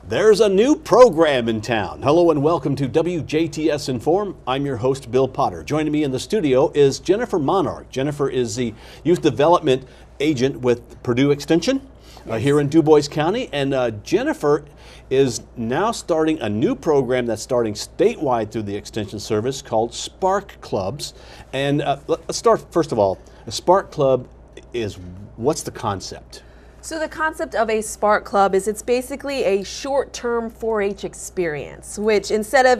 There's a new program in town. Hello and welcome to WJTS-Inform. I'm your host, Bill Potter. Joining me in the studio is Jennifer Monarch. Jennifer is the Youth Development Agent with Purdue Extension here in Dubois County. And Jennifer is now starting a new program that's starting statewide through the Extension Service called Spark Clubs. And let's start, first of all, a Spark Club is, what's the concept? So the concept of a Spark Club is it's basically a short-term 4-H experience, which instead of,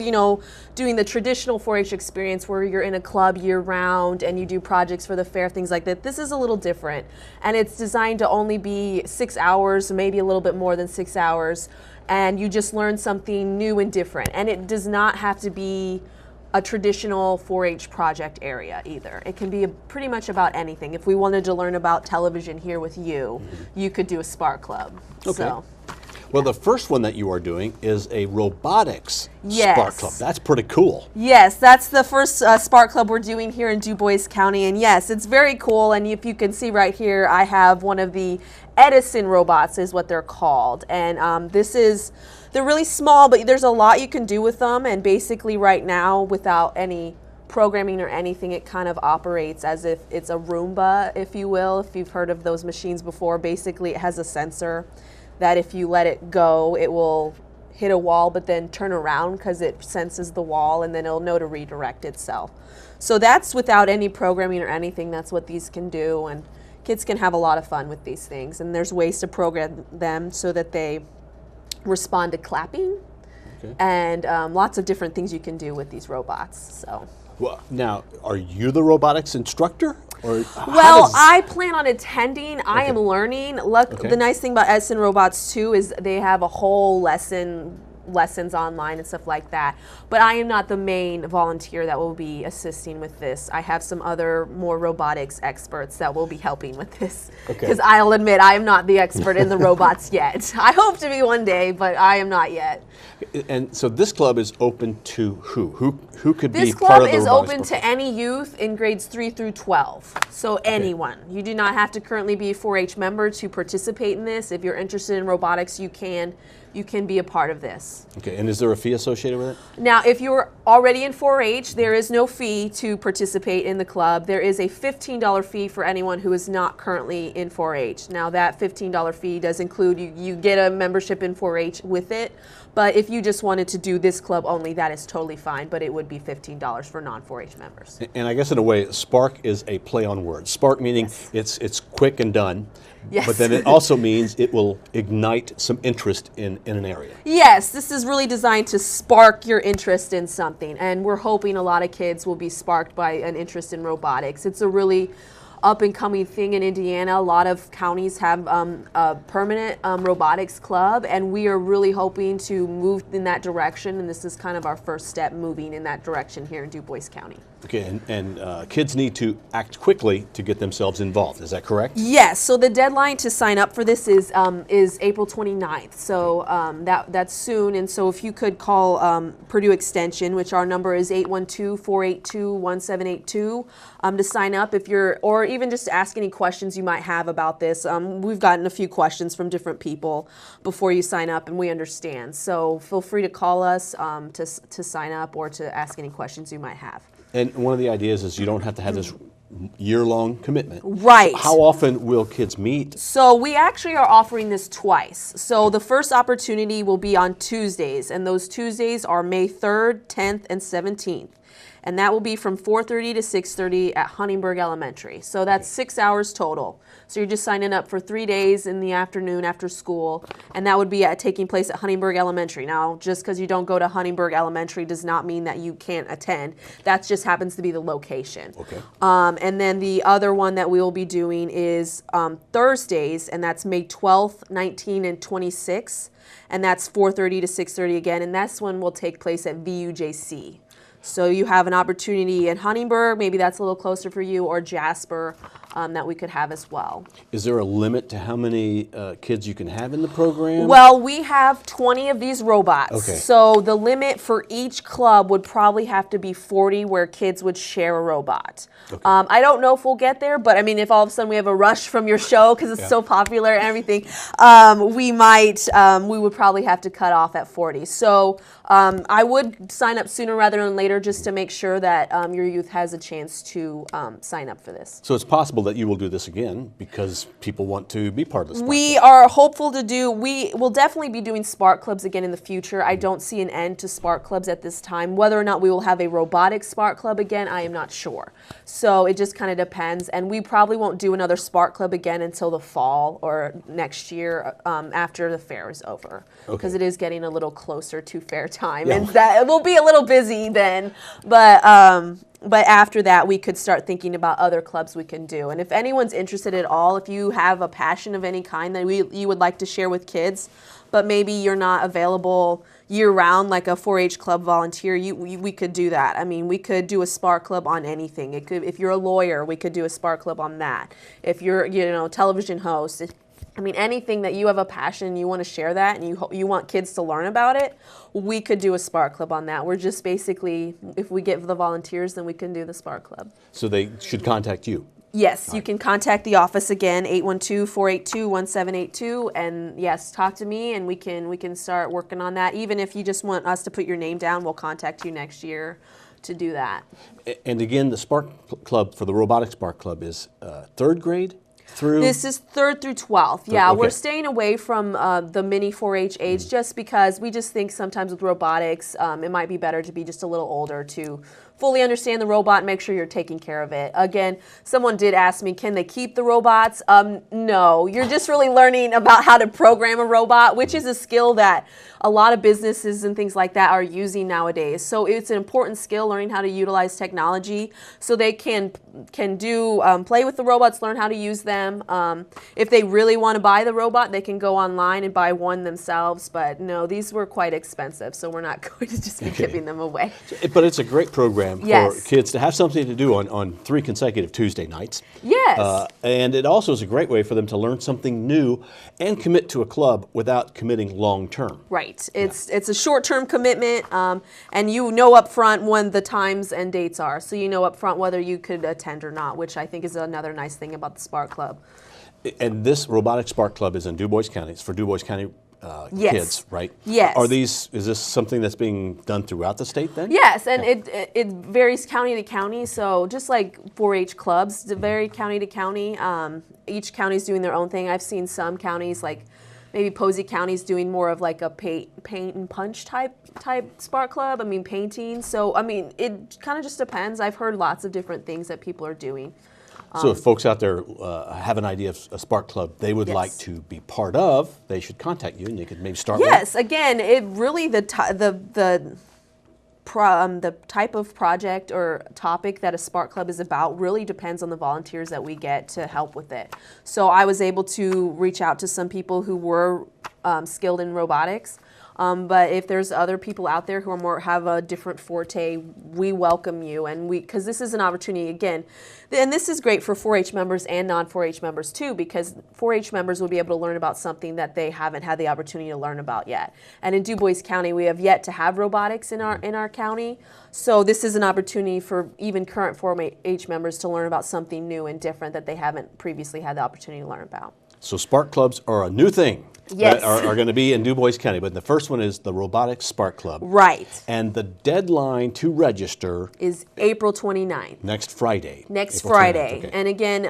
doing the traditional 4-H experience where you're in a club year-round and you do projects for the fair, things like that, this is a little different. And it's designed to only be 6 hours, maybe a little bit more than 6 hours, and you just learn something new and different. And it does not have to be a traditional 4-H project area either. It can be pretty much about anything. If we wanted to learn about television here with you, you could do a Spark Club. Okay. So, well, the first one that you are doing is a robotics Yes. Spark Club. That's pretty cool. Yes, that's the first Spark Club we're doing here in Dubois County. And yes, it's very cool. And if you can see right here, I have one of the Edison robots is what they're called. And they're really small, but there's a lot you can do with them. And basically right now, without any programming or anything, it kind of operates as if it's a Roomba, if you will. If you've heard of those machines before, basically it has a sensor that if you let it go, it will hit a wall, but then turn around because it senses the wall, and then it'll know to redirect itself. So that's without any programming or anything. That's what these can do, and kids can have a lot of fun with these things. And there's ways to program them so that they respond to clapping, and lots of different things you can do with these robots. So. Well, now, are you the robotics instructor? Or well, I plan on attending. I am learning. The nice thing about Edison Robots too is they have a whole lessons online and stuff like that. But I am not the main volunteer that will be assisting with this. I have some other more robotics experts that will be helping with this. Because I'll admit I am not the expert in the robots yet. I hope to be one day, but I am not yet. And so this club is open to who? Who could be part of the This club is robotics open to any youth in grades 3 through 12. So anyone. You do not have to currently be a 4-H member to participate in this. If you're interested in robotics, you can be a part of this. Okay, and is there a fee associated with it? Now, if you're already in 4-H, there is no fee to participate in the club. There is a $15 fee for anyone who is not currently in 4-H. Now, that $15 fee does include you get a membership in 4-H with it, but if you just wanted to do this club only, that is totally fine, but it would be $15 for non-4-H members. And I guess in a way, Spark is a play on words. Spark meaning it's quick and done. Yes. But then it also means it will ignite some interest in an area. Yes, this is really designed to spark your interest in something, and we're hoping a lot of kids will be sparked by an interest in robotics. It's a really up-and-coming thing in Indiana. A lot of counties have a permanent robotics club, and we are really hoping to move in that direction, and this is kind of our first step moving in that direction here in Dubois County. Okay, and kids need to act quickly to get themselves involved. Is that correct? Yes. So the deadline to sign up for this is April 29th. So that's soon. And so if you could call Purdue Extension, which our number is 812-482-1782, to sign up or even just to ask any questions you might have about this. We've gotten a few questions from different people before you sign up, and we understand. So feel free to call us to sign up or to ask any questions you might have. And one of the ideas is you don't have to have this year-long commitment. Right. How often will kids meet? So we actually are offering this twice. So the first opportunity will be on Tuesdays, and those Tuesdays are May 3rd, 10th, and 17th. And that will be from 4:30 to 6:30 at Huntingburg Elementary. So that's 6 hours total. So you're just signing up for 3 days in the afternoon after school, and that would be taking place at Huntingburg Elementary. Now, just because you don't go to Huntingburg Elementary does not mean that you can't attend. That just happens to be the location. Okay. And then the other one that we will be doing is Thursdays, and that's May 12th, 19, and 26. And that's 4:30 to 6:30 again, and that's one will take place at VUJC. So you have an opportunity in Huntingburg, maybe that's a little closer for you, or Jasper, that we could have as well. Is there a limit to how many kids you can have in the program? Well, we have 20 of these robots. Okay. So the limit for each club would probably have to be 40 where kids would share a robot. Okay. I don't know if we'll get there, but I mean, if all of a sudden we have a rush from your show because it's so popular and everything, we would probably have to cut off at 40. So I would sign up sooner rather than later just to make sure that your youth has a chance to sign up for this. So it's possible that you will do this again because people want to be part of the Spark We Club. are hopeful to do, we will definitely be doing Spark Clubs again in the future. I don't see an end to Spark Clubs at this time. Whether or not we will have a robotics Spark Club again, I am not sure. So it just kind of depends. And we probably won't do another Spark Club again until the fall or next year after the fair is over. Because it is getting a little closer to fair time. And that it will be a little busy then. But after that, we could start thinking about other clubs we can do. And if anyone's interested at all, if you have a passion of any kind that you would like to share with kids, but maybe you're not available year-round like a 4-H club volunteer, we could do that. I mean, we could do a Spark Club on anything. It could, if you're a lawyer, we could do a Spark Club on that. If you're, television host, I mean, anything that you have a passion, you want to share that, and you want kids to learn about it, we could do a Spark Club on that. We're just basically, if we get the volunteers, then we can do the Spark Club. So they should contact you. Yes, you can contact the office again, 812-482-1782, and yes, talk to me, and we can start working on that. Even if you just want us to put your name down, we'll contact you next year to do that. And again, the Spark Club for the Robotics Spark Club is third grade? This is 3rd through 12th. Yeah, okay. We're staying away from the mini 4-H age just because we just think sometimes with robotics, it might be better to be just a little older to fully understand the robot and make sure you're taking care of it. Again, someone did ask me, can they keep the robots? No, you're just really learning about how to program a robot, which is a skill that a lot of businesses and things like that are using nowadays. So it's an important skill, learning how to utilize technology so they can do play with the robots, learn how to use them. If they really want to buy the robot, they can go online and buy one themselves. But no, these were quite expensive, so we're not going to just be giving them away. But it's a great program Yes. for kids to have something to do on 3 consecutive Tuesday nights. Yes. And it also is a great way for them to learn something new and commit to a club without committing long term. Right. It's a short-term commitment, and you know up front when the times and dates are. So you know up front whether you could attend or not, which I think is another nice thing about the Spark Club. And this Robotics Spark Club is in Dubois County. It's for Dubois County Yes. kids, right? Yes. Is this something that's being done throughout the state then? Yes, and it varies county to county. So just like 4-H clubs, it vary county to county. Each county's doing their own thing. I've seen some counties like maybe Posey County's doing more of like a paint and punch type Spark Club. I mean, painting. So I mean, it kind of just depends. I've heard lots of different things that people are doing. So if folks out there have an idea of a Spark Club they would like to be part of, they should contact you and you could maybe start Yes, again, it really the type of project or topic that a Spark Club is about really depends on the volunteers that we get to help with it. So I was able to reach out to some people who were skilled in robotics. But if there's other people out there who are have a different forte, we welcome you, and because this is an opportunity again, and this is great for 4-H members and non-4-H members too, because 4-H members will be able to learn about something that they haven't had the opportunity to learn about yet. And in Dubois County, we have yet to have robotics in our county, so this is an opportunity for even current 4-H members to learn about something new and different that they haven't previously had the opportunity to learn about. So Spark Clubs are a new thing. Yes. That are going to be in Dubois County, but the first one is the Robotics Spark Club. Right. And the deadline to register is April 29th. Next Friday. Next April Friday. 29th, okay. And again,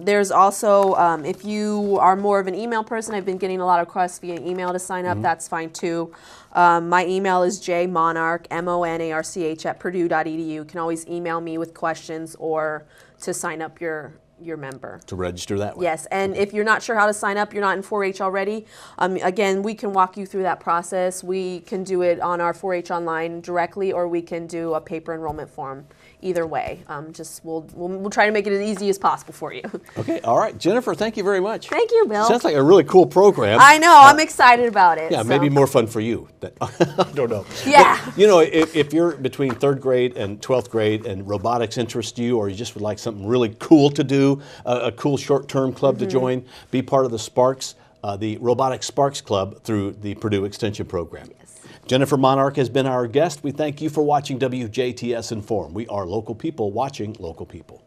there's also, if you are more of an email person, I've been getting a lot of requests via email to sign up. That's fine too. My email is jmonarch, MONARCH @purdue.edu. You can always email me with questions or to sign up your member. To register that way. Yes, and if you're not sure how to sign up, you're not in 4-H already, again, we can walk you through that process. We can do it on our 4-H online directly, or we can do a paper enrollment form. either way. Just we'll try to make it as easy as possible for you. Okay, all right. Jennifer, thank you very much. Thank you, Bill. Sounds like a really cool program. I know, I'm excited about it. Yeah, so. maybe more fun for you. I don't know. Yeah. But, you know, if you're between 3rd grade and 12th grade and robotics interests you, or you just would like something really cool to do, a cool short-term club to join, be part of the Sparks, the Robotics Sparks Club through the Purdue Extension Program. Yes. Jennifer Monarch has been our guest. We thank you for watching WJTS Inform. We are local people watching local people.